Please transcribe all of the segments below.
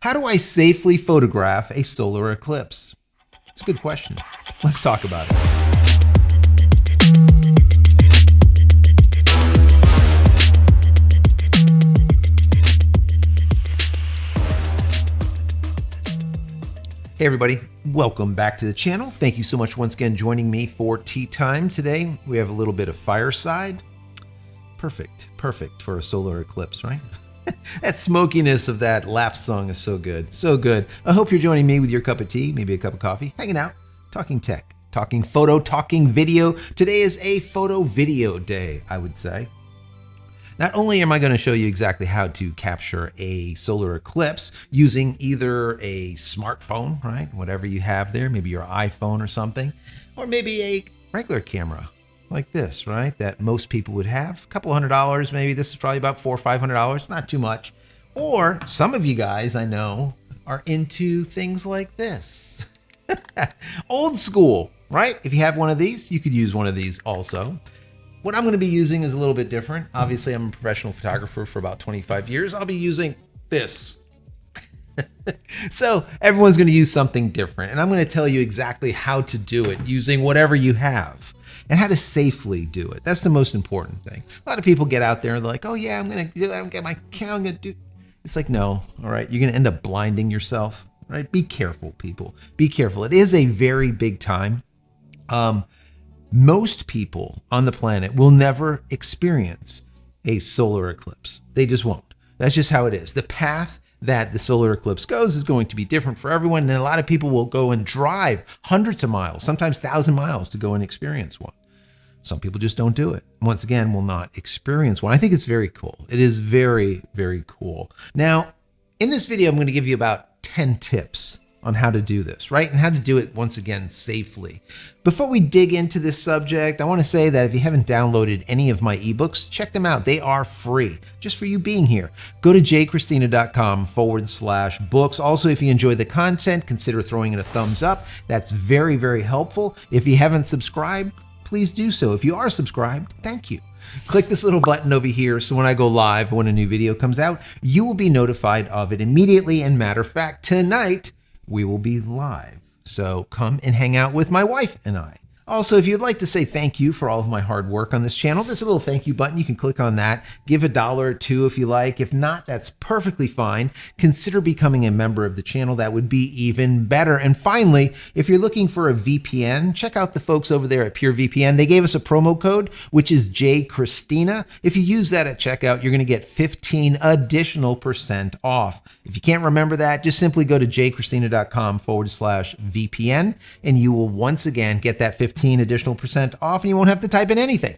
How do I safely photograph a solar eclipse? It's a good question. Let's talk about it. Hey everybody, welcome back to the channel. Thank you so much once again joining me for tea time today. We have a little bit of fireside. Perfect for a solar eclipse, right? That smokiness of that lap song is so good, so good. I hope you're joining me with your cup of tea, maybe a cup of coffee, hanging out, talking tech, talking photo, talking video. Today is a photo video day, I would say. Not only am I going to show you exactly how to capture a solar eclipse using either a smartphone, right? Whatever you have there, maybe your iPhone or something, or maybe a regular camera like this, right? That most people would have. A couple $100, maybe. This is probably about $400 or $500, not too much. Or some of you guys I know are into things like this. Old school, right? If you have one of these, you could use one of these also. What I'm going to be using is a little bit different. Obviously, I'm a professional photographer for about 25 years. I'll be using this. So everyone's going to use something different. And I'm going to tell you exactly how to do it using whatever you have and how to safely do it. That's the most important thing. A lot of people get out there and they're like, oh yeah, I'm going to do it. I'm going to do. It's like, no, all right. You're going to end up blinding yourself, right? Be careful, people. Be careful. It is a very big time. Most people on the planet will never experience a solar eclipse. They just won't. That's just how it is. The path that the solar eclipse goes is going to be different for everyone. And a lot of people will go and drive hundreds of miles, sometimes 1,000 miles to go and experience one. Some people just don't do it. Once again, will not experience one. I think it's very cool. It is very, very cool. Now, in this video, I'm going to give you about 10 tips on how to do this, right? And how to do it, once again, safely. Before we dig into this subject, I want to say that if you haven't downloaded any of my ebooks, check them out. They are free, just for you being here. Go to JCristina.com/books. Also, if you enjoy the content, consider throwing it a thumbs up. That's very, very helpful. If you haven't subscribed, please do so. If you are subscribed, thank you. Click this little button over here so when I go live, when a new video comes out, you will be notified of it immediately. And matter of fact, tonight, we will be live. So come and hang out with my wife and I. Also, if you'd like to say thank you for all of my hard work on this channel, there's a little thank you button. You can click on that. Give $1 or $2 if you like. If not, that's perfectly fine. Consider becoming a member of the channel. That would be even better. And finally, if you're looking for a VPN, check out the folks over there at PureVPN. They gave us a promo code, which is JCristina. If you use that at checkout, you're going to get 15 additional % off. If you can't remember that, just simply go to JCristina.com/VPN and you will once again get that 15 additional % off and you won't have to type in anything.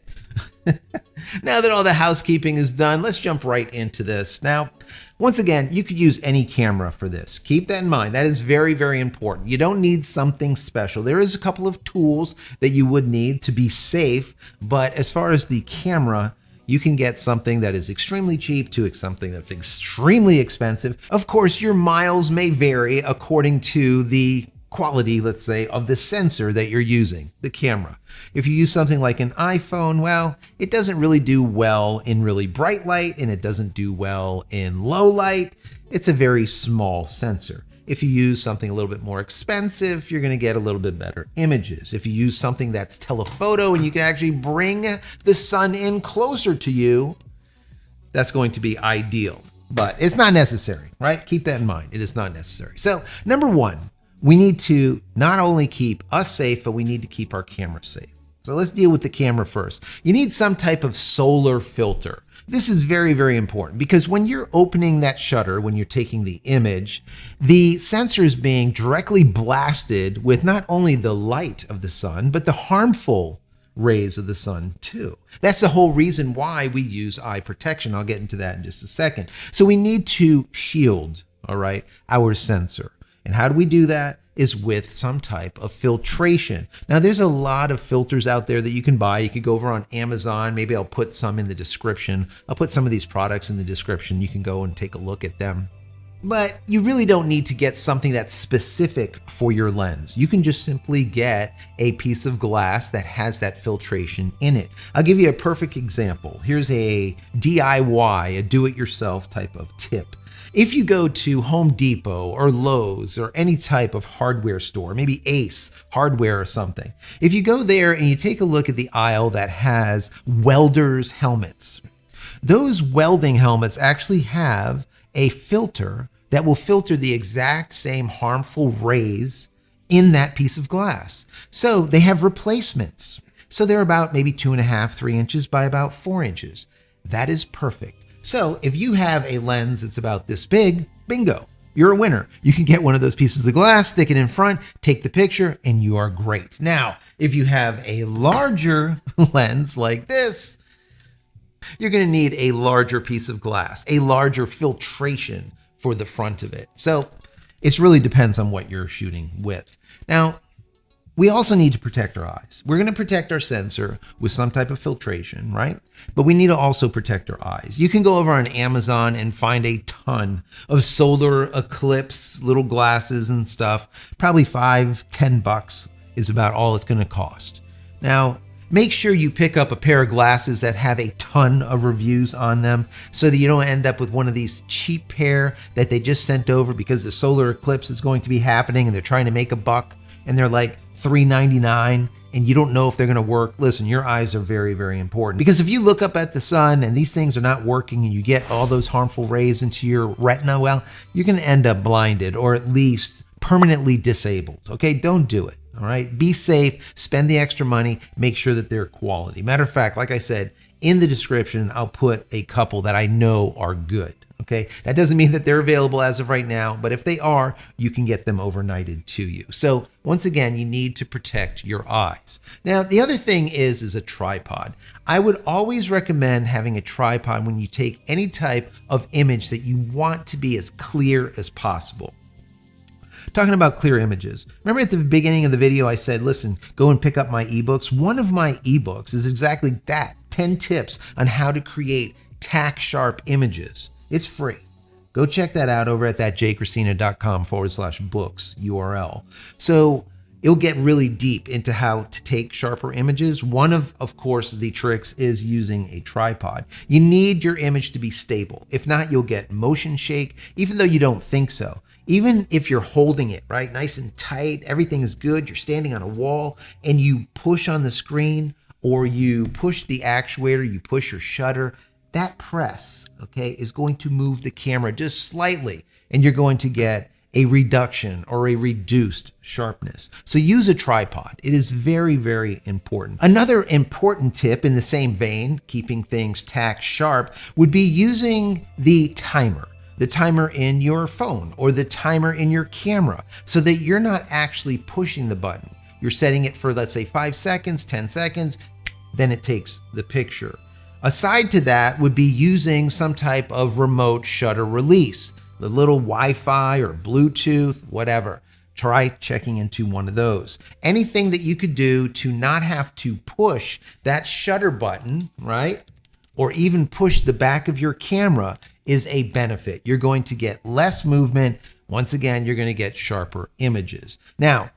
Now that all the housekeeping is done, let's jump right into this. Now, once again, you could use any camera for this. Keep that in mind. That is very, very important. You don't need something special. There is a couple of tools that you would need to be safe, but as far as the camera, you can get something that is extremely cheap to something that's extremely expensive. Of course, your miles may vary according to the quality, let's say, of the sensor that you're using, the camera. If you use something like an iPhone, well, it doesn't really do well in really bright light and it doesn't do well in low light. It's a very small sensor. If you use something a little bit more expensive, you're going to get a little bit better images. If you use something that's telephoto and you can actually bring the sun in closer to you, that's going to be ideal. But it's not necessary, right? Keep that in mind. It is not necessary. So, number one, we need to not only keep us safe, but we need to keep our camera safe. So let's deal with the camera first. You need some type of solar filter. This is very, very important because when you're opening that shutter, when you're taking the image, the sensor is being directly blasted with not only the light of the sun, but the harmful rays of the sun too. That's the whole reason why we use eye protection. I'll get into that in just a second. So we need to shield, all right, our sensor. And how do we do that? Is with some type of filtration. Now, there's a lot of filters out there that you can buy. You could go over on Amazon. Maybe I'll put some in the description. I'll put some of these products in the description. You can go and take a look at them. But you really don't need to get something that's specific for your lens. You can just simply get a piece of glass that has that filtration in it. I'll give you a perfect example. Here's a DIY, a do-it-yourself type of tip. If you go to Home Depot or Lowe's or any type of hardware store, maybe Ace Hardware or something, if you go there and you take a look at the aisle that has welders' helmets, those welding helmets actually have a filter that will filter the exact same harmful rays in that piece of glass. So they have replacements. So they're about maybe 2.5, 3 inches by about 4 inches. That is perfect. So if you have a lens that's about this big, bingo, you're a winner. You can get one of those pieces of glass, stick it in front, take the picture, and you are great. Now, if you have a larger lens like this, you're going to need a larger piece of glass, a larger filtration for the front of it. So it really depends on what you're shooting with. Now, we also need to protect our eyes. We're going to protect our sensor with some type of filtration, right? But we need to also protect our eyes. You can go over on Amazon and find a ton of solar Eclipse little glasses and stuff. Probably $5-10 is about all it's going to cost. Now, make sure you pick up a pair of glasses that have a ton of reviews on them so that you don't end up with one of these cheap pair that they just sent over because the solar eclipse is going to be happening and they're trying to make a buck and they're like $3.99 and you don't know if they're going to work. Listen, your eyes are very, very important because if you look up at the sun and these things are not working and you get all those harmful rays into your retina, well, you're going to end up blinded or at least permanently disabled. Okay, don't do it. All right, be safe, spend the extra money, make sure that they're quality. Matter of fact, like I said, in the description, I'll put a couple that I know are good. Okay, that doesn't mean that they're available as of right now, but if they are, you can get them overnighted to you. So once again, you need to protect your eyes. Now, the other thing is a tripod. I would always recommend having a tripod when you take any type of image that you want to be as clear as possible. Talking about clear images. Remember at the beginning of the video, I said, listen, go and pick up my ebooks. One of my ebooks is exactly that, 10 tips on how to create tack sharp images. It's free. Go check that out over at that JCristina.com/books URL. So it'll get really deep into how to take sharper images. One of course, the tricks is using a tripod. You need your image to be stable. If not, you'll get motion shake, even though you don't think so. Even if you're holding it, right, nice and tight, everything is good, you're standing on a wall and you push on the screen or you push the actuator, you push your shutter, that press, okay, is going to move the camera just slightly and you're going to get a reduction or a reduced sharpness. So use a tripod. It is very, very important. Another important tip in the same vein, keeping things tack sharp, would be using the timer in your phone or the timer in your camera so that you're not actually pushing the button. You're setting it for, let's say, 5 seconds, 10 seconds, then it takes the picture. Aside to that would be using some type of remote shutter release, the little Wi-Fi or Bluetooth, whatever. Try checking into one of those. Anything that you could do to not have to push that shutter button, right? Or even push the back of your camera is a benefit. You're going to get less movement. Once again, you're going to get sharper images. Now,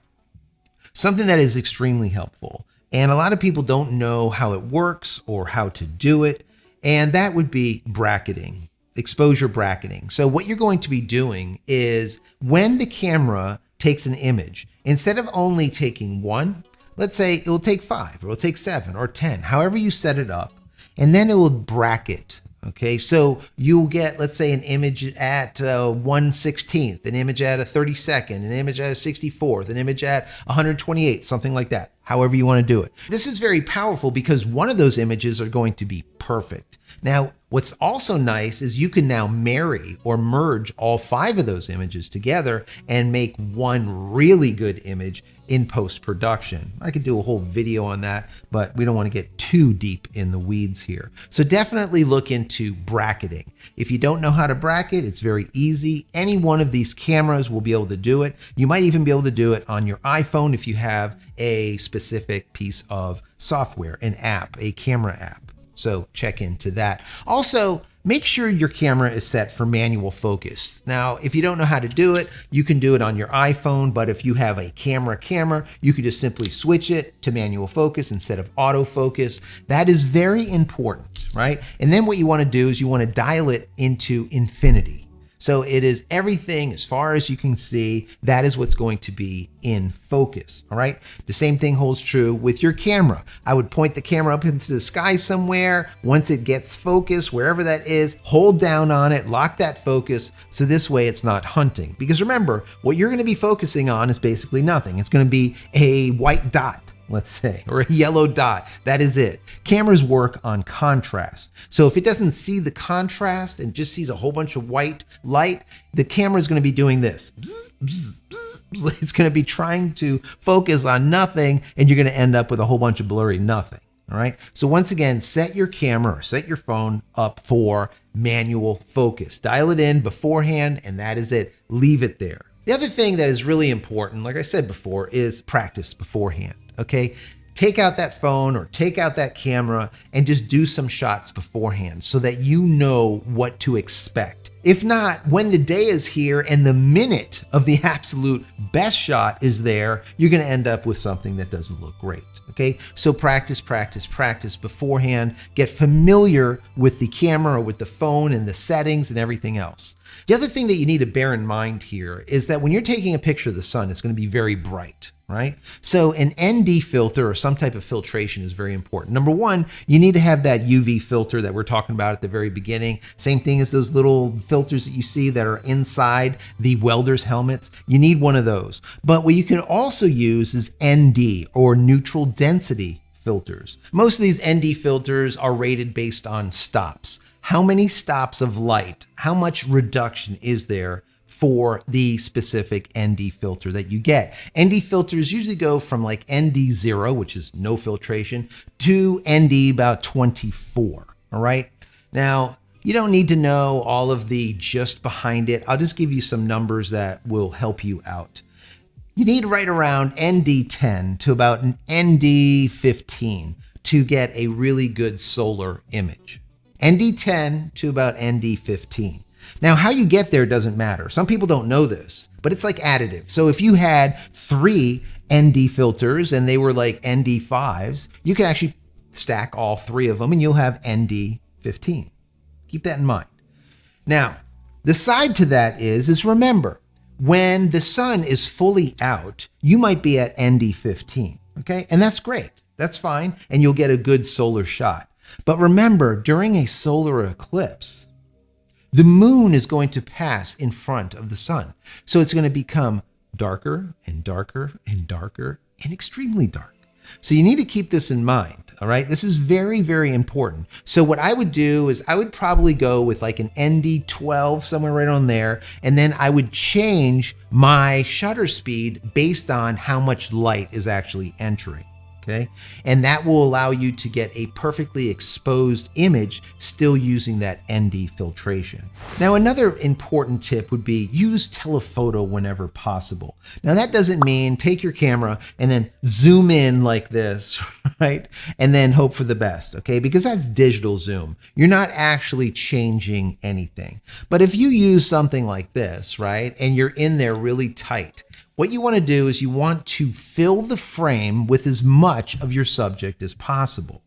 something that is extremely helpful, and a lot of people don't know how it works or how to do it, and that would be bracketing, exposure bracketing. So what you're going to be doing is when the camera takes an image, instead of only taking one, let's say it'll take 5 or it'll take 7 or 10, however you set it up, and then it will bracket. Okay, so you'll get, let's say, an image at 1/16th, an image at a 32nd, an image at a 64th, an image at 128th, something like that, however you want to do it. This is very powerful because one of those images are going to be perfect. Now, what's also nice is you can now marry or merge all 5 of those images together and make one really good image in post-production. I could do a whole video on that, but we don't want to get too deep in the weeds here. So definitely look into bracketing. If you don't know how to bracket, it's very easy. Any one of these cameras will be able to do it. You might even be able to do it on your iPhone if you have a specific piece of software, an app, a camera app. So check into that. Also, make sure your camera is set for manual focus. Now, if you don't know how to do it, you can do it on your iPhone, but if you have a camera, you can just simply switch it to manual focus instead of autofocus. That is very important, right? And then what you want to do is you want to dial it into infinity. So it is everything as far as you can see. That is what's going to be in focus. All right. The same thing holds true with your camera. I would point the camera up into the sky somewhere. Once it gets focused, wherever that is, hold down on it, lock that focus. So this way it's not hunting. Because remember, what you're going to be focusing on is basically nothing. It's going to be a white dot, let's say, or a yellow dot. That is it. Cameras work on contrast. So if it doesn't see the contrast and just sees a whole bunch of white light, the camera is going to be doing this. Bzz, bzz, bzz, bzz. It's going to be trying to focus on nothing, and you're going to end up with a whole bunch of blurry nothing. All right. So once again, set your camera or set your phone up for manual focus. Dial it in beforehand, and that is it. Leave it there. The other thing that is really important, like I said before, is practice beforehand. Okay. Take out that phone or take out that camera and just do some shots beforehand so that you know what to expect. If not, when the day is here and the minute of the absolute best shot is there, you're going to end up with something that doesn't look great. Okay, so practice beforehand. Get familiar with the camera or with the phone and the settings and everything else. The other thing that you need to bear in mind here is that when you're taking a picture of the sun, it's going to be very bright, right? So an ND filter or some type of filtration is very important. Number one, you need to have that UV filter that we're talking about at the very beginning. Same thing as those little filters that you see that are inside the welders' helmets. You need one of those. But what you can also use is ND or neutral density filters. Most of these ND filters are rated based on stops. How many stops of light? How much reduction is there for the specific ND filter that you get? ND filters usually go from like ND 0, which is no filtration, to ND about 24. All right. Now, you don't need to know all of the just behind it. I'll just give you some numbers that will help you out. You need right around ND 10 to about an ND 15 to get a really good solar image. ND 10 to about ND 15. Now, how you get there doesn't matter. Some people don't know this, but it's like additive. So if you had 3 ND filters and they were like ND 5s, you could actually stack all 3 of them and you'll have ND 15. Keep that in mind. Now, the side to that is remember, when the sun is fully out, you might be at ND 15, okay? And that's great. That's fine. And you'll get a good solar shot. But remember, during a solar eclipse, the moon is going to pass in front of the sun. So it's going to become darker and darker and darker and extremely dark. So you need to keep this in mind, all right? This is very, very important. So what I would do is I would probably go with like an ND 12, somewhere right on there, and then I would change my shutter speed based on how much light is actually entering. Okay, and that will allow you to get a perfectly exposed image still using that ND filtration. Now, another important tip would be use telephoto whenever possible. Now, that doesn't mean take your camera and then zoom in like this, right? And then hope for the best, okay? Because that's digital zoom. You're not actually changing anything. But if you use something like this, right, and you're in there really tight, what you want to do is you want to fill the frame with as much of your subject as possible.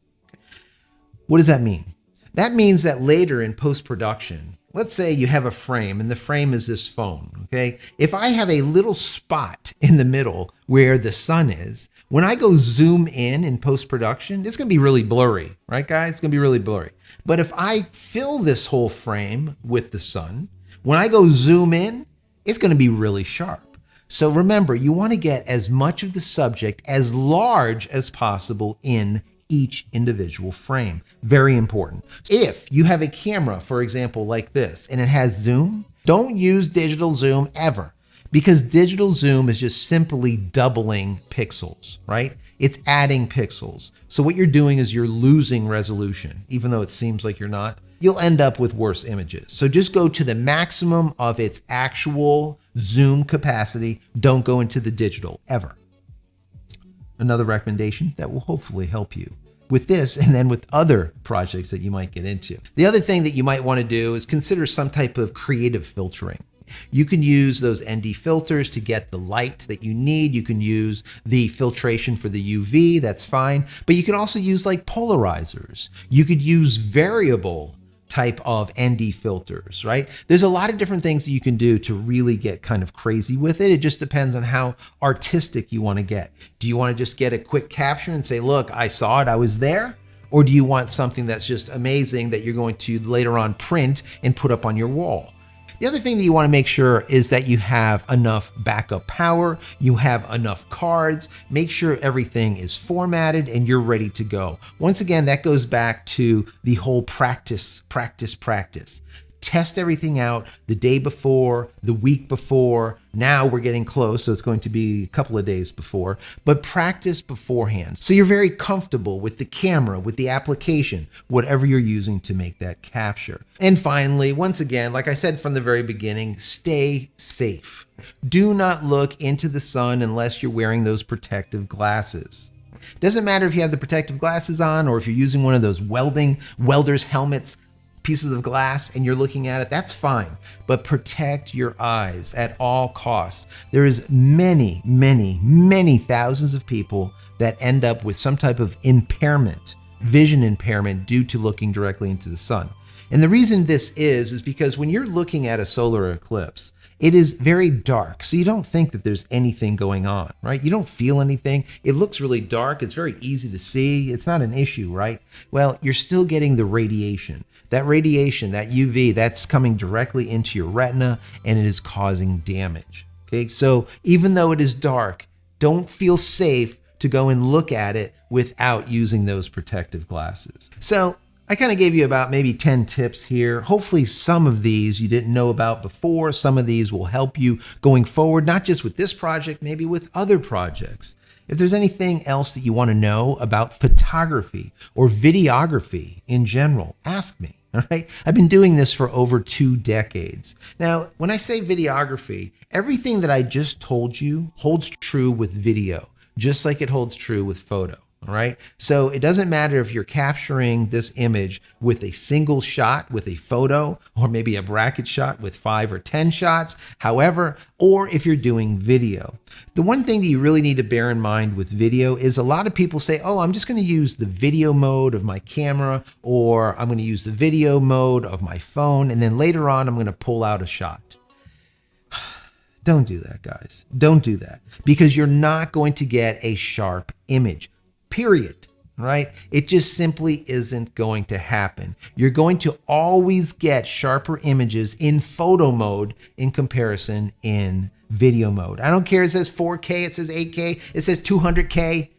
What does that mean? That means that later in post-production, let's say you have a frame and the frame is this phone, okay? If I have a little spot in the middle where the sun is, when I go zoom in post-production, it's going to be really blurry, right, guys? It's going to be really blurry. But if I fill this whole frame with the sun, when I go zoom in, it's going to be really sharp. So remember, you want to get as much of the subject as large as possible in each individual frame. Very important. If you have a camera, for example, like this, and it has zoom, don't use digital zoom ever, because digital zoom is just simply doubling pixels, right? It's adding pixels. So what you're doing is you're losing resolution, even though it seems like you're not. You'll end up with worse images. So just go to the maximum of its actual zoom capacity. Don't go into the digital ever. Another recommendation that will hopefully help you with this and then with other projects that you might get into. The other thing that you might want to do is consider some type of creative filtering. You can use those ND filters to get the light that you need. You can use the filtration for the UV, that's fine. But you can also use like polarizers. You could use variable type of ND filters, right? There's a lot of different things that you can do to really get kind of crazy with it. It just depends on how artistic you want to get. Do you want to just get a quick caption and say, look, I saw it, I was there? Or do you want something that's just amazing that you're going to later on print and put up on your wall? The other thing that you want to make sure is that you have enough backup power, you have enough cards, make sure everything is formatted and you're ready to go. Once again, that goes back to the whole practice. Test everything out the day before, the week before. Now we're getting close, so it's going to be a couple of days before, but practice beforehand. So you're very comfortable with the camera, with the application, whatever you're using to make that capture. And finally, once again, like I said from the very beginning, stay safe. Do not look into the sun unless you're wearing those protective glasses. Doesn't matter if you have the protective glasses on or if you're using one of those welder's helmets, pieces of glass, and you're looking at it, that's fine. But protect your eyes at all costs. There is many thousands of people that end up with some type of impairment, vision impairment due to looking directly into the sun. And the reason this is because when you're looking at a solar eclipse, it is very dark, so you don't think that there's anything going on, right? You don't feel anything. It looks really dark. It's very easy to see. It's not an issue, right? Well, you're still getting the radiation. That radiation, that UV, that's coming directly into your retina and it is causing damage, okay? So even though it is dark, don't feel safe to go and look at it without using those protective glasses. So I kind of gave you about maybe 10 tips here. Hopefully some of these you didn't know about before. Some of these will help you going forward, not just with this project, maybe with other projects. If there's anything else that you want to know about photography or videography in general, ask me. All right. I've been doing this for over 2 decades. Now, when I say videography, everything that I just told you holds true with video, just like it holds true with photo. All right. So it doesn't matter if you're capturing this image with a single shot with a photo, or maybe a bracket shot with 5 or 10 shots, however, or if you're doing video. The one thing that you really need to bear in mind with video is a lot of people say, oh, I'm just going to use the video mode of my camera, or I'm going to use the video mode of my phone, and then later on, I'm going to pull out a shot. Don't do that, guys. Don't do that, because you're not going to get a sharp image. Period, right? It just simply isn't going to happen. You're going to always get sharper images in photo mode in comparison in video mode. I don't care if it says 4K, it says 8K, it says 200K.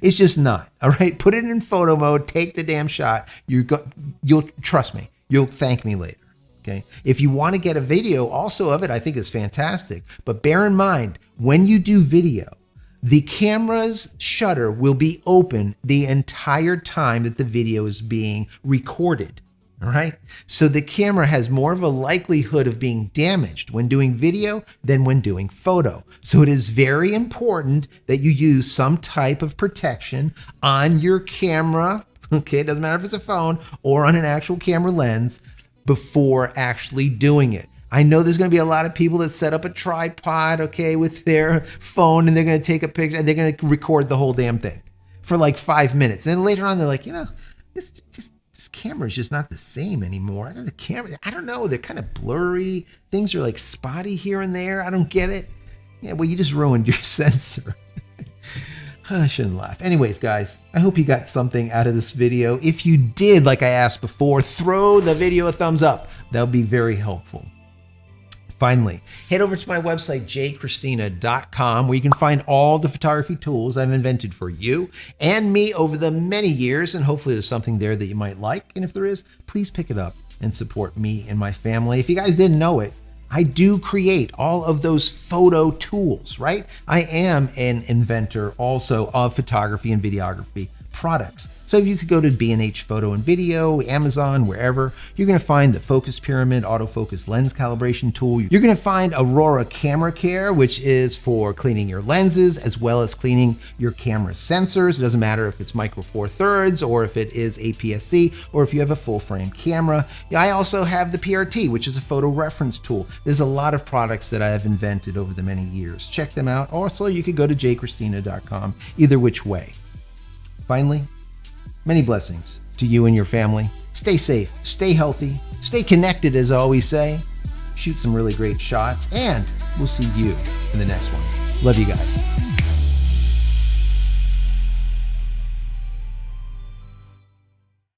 It's just not, all right? Put it in photo mode, take the damn shot. You'll trust me. You'll thank me later. Okay. If you want to get a video also of it, I think it's fantastic. But bear in mind, when you do video, the camera's shutter will be open the entire time that the video is being recorded, all right? So the camera has more of a likelihood of being damaged when doing video than when doing photo. So it is very important that you use some type of protection on your camera, okay? It doesn't matter if it's a phone or on an actual camera lens before actually doing it. I know there's going to be a lot of people that set up a tripod, okay, with their phone, and they're going to take a picture and they're going to record the whole damn thing for like 5 minutes. And then later on, they're like, this camera is just not the same anymore. I don't know. They're kind of blurry. Things are like spotty here and there. I don't get it. Yeah, well, you just ruined your sensor. I shouldn't laugh. Anyways, guys, I hope you got something out of this video. If you did, like I asked before, throw the video a thumbs up. That would be very helpful. Finally, head over to my website, JCristina.com, where you can find all the photography tools I've invented for you and me over the many years, and hopefully there's something there that you might like. And if there is, please pick it up and support me and my family. If you guys didn't know it, I do create all of those photo tools, right? I am an inventor also of photography and videography products. So if you could go to B&H Photo and Video, Amazon, wherever, you're going to find the focus pyramid, autofocus lens calibration tool. You're going to find Aurora Camera Care, which is for cleaning your lenses as well as cleaning your camera sensors. It doesn't matter if it's micro four thirds or if it is APS-C or if you have a full frame camera. I also have the PRT, which is a photo reference tool. There's a lot of products that I have invented over the many years. Check them out. Also, you could go to JCristina.com, either which way. Finally, many blessings to you and your family. Stay safe, stay healthy, stay connected, as I always say. Shoot some really great shots, and we'll see you in the next one. Love you guys.